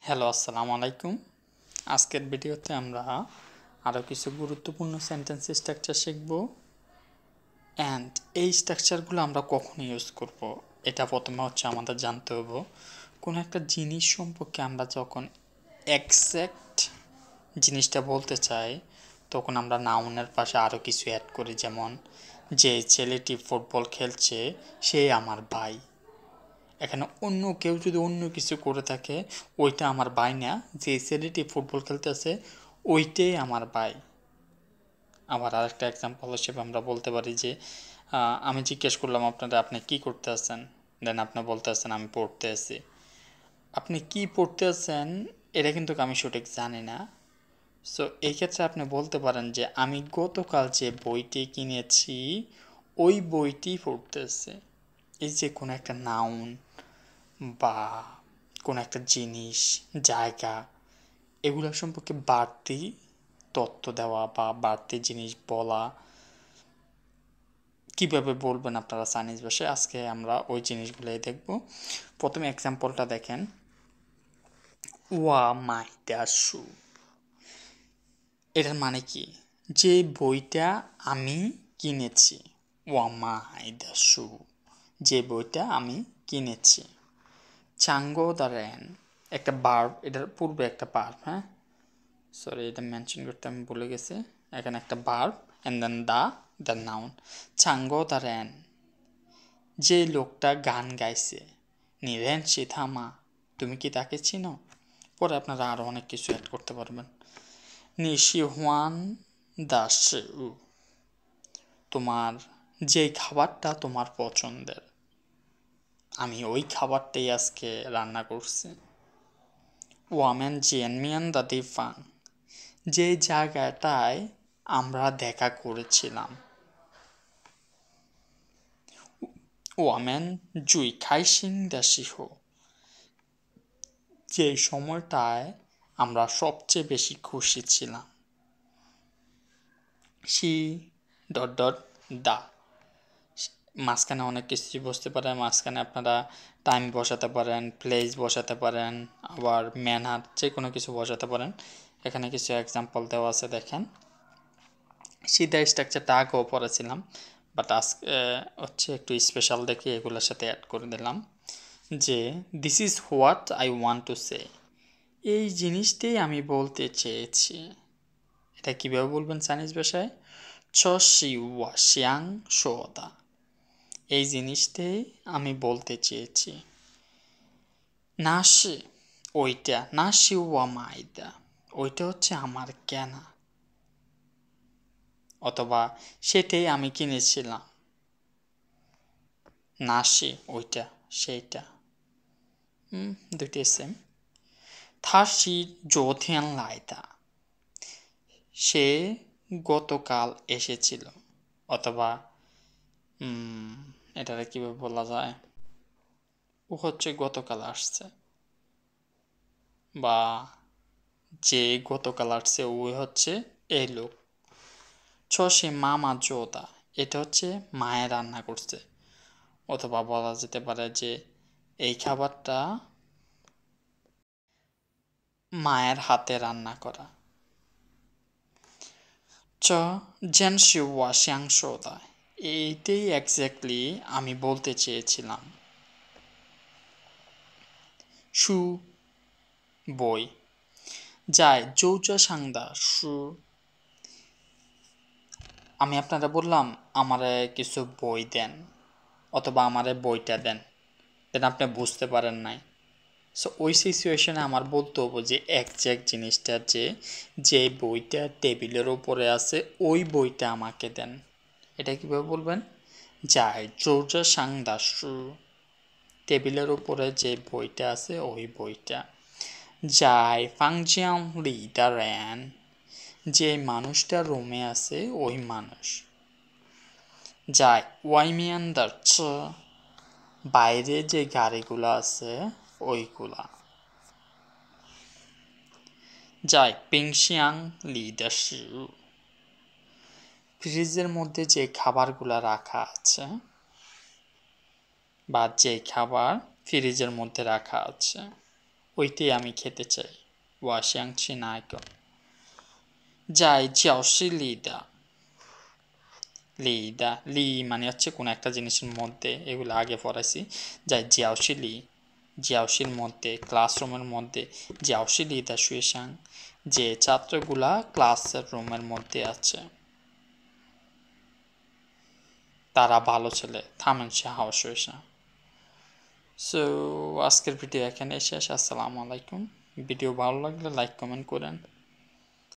Hello, আসসালামু আলাইকুম। আজকের ভিডিওতে আমরা আরও কিছু গুরুত্বপূর্ণ সেন্টেন্স স্ট্রাকচার শিখব। অ্যান্ড এই স্ট্রাকচারগুলো আমরা কখন ইউজ করব, এটা প্রথমে আমাদের জানতে হবে। কোনো একটা জিনিস সম্পর্কে আমরা যখন এক্স্যাক্ট জিনিসটা বলতে চাই, তখন আমরা নাউনের পাশে আরও কিছু অ্যাড করি, যেমন যে ছেলেটি ফুটবল খেলছে সে আমার ভাই। এখানে অন্য কেউ যদি অন্য কিছু করে থাকে, ওইটা আমার ভাই না। যে ছেলেটি ফুটবল খেলতেছে ওইটাই আমার ভাই। আবার আরেকটা এক্সাম্পল হিসেবে আমরা বলতে পারি যে আমি জিজ্ঞেস করলাম আপনারা আপনি কি করতে আছেন, দেন আপনি বলতে আছেন আমি পড়তে আছি। আপনি কি পড়তে আছেন এটা কিন্তু আমি সঠিক জানি না। সো এই ক্ষেত্রে আপনি বলতে পারেন যে আমি গতকাল যে বইটি কিনেছি ওই বইটি পড়তেছে। এই যে কোনো একটা নাউন বা কোনো একটা জিনিস, জায়গা, এগুলো সম্পর্কে বাড়তি তথ্য দেওয়া বা বাড়তি জিনিস বলা, কিভাবে বলবেন আপনারা চাইনিজ ভাষায়, আজকে আমরা ওই জিনিসগুলোই দেখব। প্রথমে এক্সাম্পলটা দেখেন, ওয়া মাই দা শু। এটার মানে কি? যে বইটা আমি কিনেছি। ওয়া মাই দা শু, যে বইটা আমি কিনেছি। চাঙ্গো দ্য র্যান, একটা ভার্ব, এটার পূর্বে একটা ভার্ব, হ্যাঁ সরি এটা মেনশন করতে আমি ভুলে গেছি। এখানে একটা verb and then the noun. চাঙ্গো দ্য র্যান, যে লোকটা গান গাইছে। নি র্যান থামা, তুমি কি তাকে চিনো? পরে আপনারা আরও অনেক কিছু অ্যাড করতে পারবেন। নি হুয়ান দা শু, তোমার যে খাবারটা তোমার পছন্দের, আমি ওই খাবারটাই আজকে রান্না করছি। ওয়ামেন জিয়ানমিয়ান দা দিফাং, যে জায়গাটায় আমরা দেখা করেছিলাম। ওয়ামেন জুই খাইসিং দা শিহো, যে সময়টায় আমরা সবচেয়ে বেশি খুশি ছিলাম। সি ডট ডট দা, মাঝখানে অনেক কিছু বসতে পারে, মাঝখানে আপনারা টাইম বসাতে পারেন, প্লেস বসাতে পারেন, আবার ম্যানার, যে কোনো কিছু বসাতে পারেন। এখানে কিছু এক্সাম্পল দেওয়া আছে দেখেন। সিধা স্ট্রাকচারটা আগেও পড়েছিলাম, বাট আজকে একটু স্পেশাল দেখে এগুলোর সাথে অ্যাড করে দিলাম যে this is what I want to say, এই জিনিসটাই আমি বলতে চেয়েছি। এটা কীভাবে বলবেন চাইনিজ ভাষায়? ছ শি ওয়া শিয়াং শোদা, এই জিনিসটাই আমি বলতে চেয়েছি। না শি, ওইটা, না শি ওয়া মাইদা, ওইটা আমার কেনা, অথবা সেটাই আমি কিনেছিলাম। না শি ওইটা, সেইটা, দুইটাই সেম। থা শি জোথিয়ান লাইদা, সে গতকাল এসেছিল, অথবা এটাকে কীভাবে বলা যায়, ও গতকাল আসছে, বা যে গতকাল আসছে ওই এই লোক। সে মামা জোদা, এটা মায়ের রান্না করছে, অথবা বলা যেতে পারে যে এই খাবারটা মায়ের হাতে রান্না করা। চ জেন শিওয়া শ্যাংশোদা, এইটাই এক্স্যাক্টলি আমি বলতে চেয়েছিলাম। সু বই, যায় জৌচা সাংদা সু, আমি আপনারা বললাম আমারে কিছু বই দেন, অথবা আমারে বইটা দেন, দেন আপনি বুঝতে পারেন নাই। সো ওই সিচুয়েশনে আমার বলতে হবো যে একজ্যাক্ট জিনিসটা যে বইটা টেবিলের উপরে আছে ওই বইটা আমাকে দেন। এটা কীভাবে বলবেন? যায় জৌজা সাংদাসু, টেবিলের উপরে যে বইটা আছে ওই বইটা। যায় ফাংজিয়াং লিডা র্যান, যে মানুষটা রুমে আছে ওই মানুষ। যায় ওয়াইমিয়ান দার্চ, বাইরে যে গাড়িগুলো আছে ওইগুলা। যায় পিংশিয়াং লিডা শু, ফ্রিজের মধ্যে যে খাবারগুলা রাখা আছে, বা যে খাবার ফ্রিজের মধ্যে রাখা আছে ওইটাই আমি খেতে চাই। 我想吃那个在教室里的লি মানে হচ্ছে কোনো একটা জিনিসের মধ্যে, এগুলো আগে পড়াইছি। যাই জিয়াওশির মধ্যে, ক্লাসরুমের মধ্যে, জিয়াওশি লিদা শুয়েশাং, যে ছাত্রগুলা ক্লাসের রুমের মধ্যে আছে তারা ভালো ছেলে, থামেন সে হাওয়া শুয়েশাং। সো আজকের ভিডিও এখানে শেষ। আসসালামু আলাইকুম। ভিডিও ভালো লাগলে লাইক কমেন্ট করেন।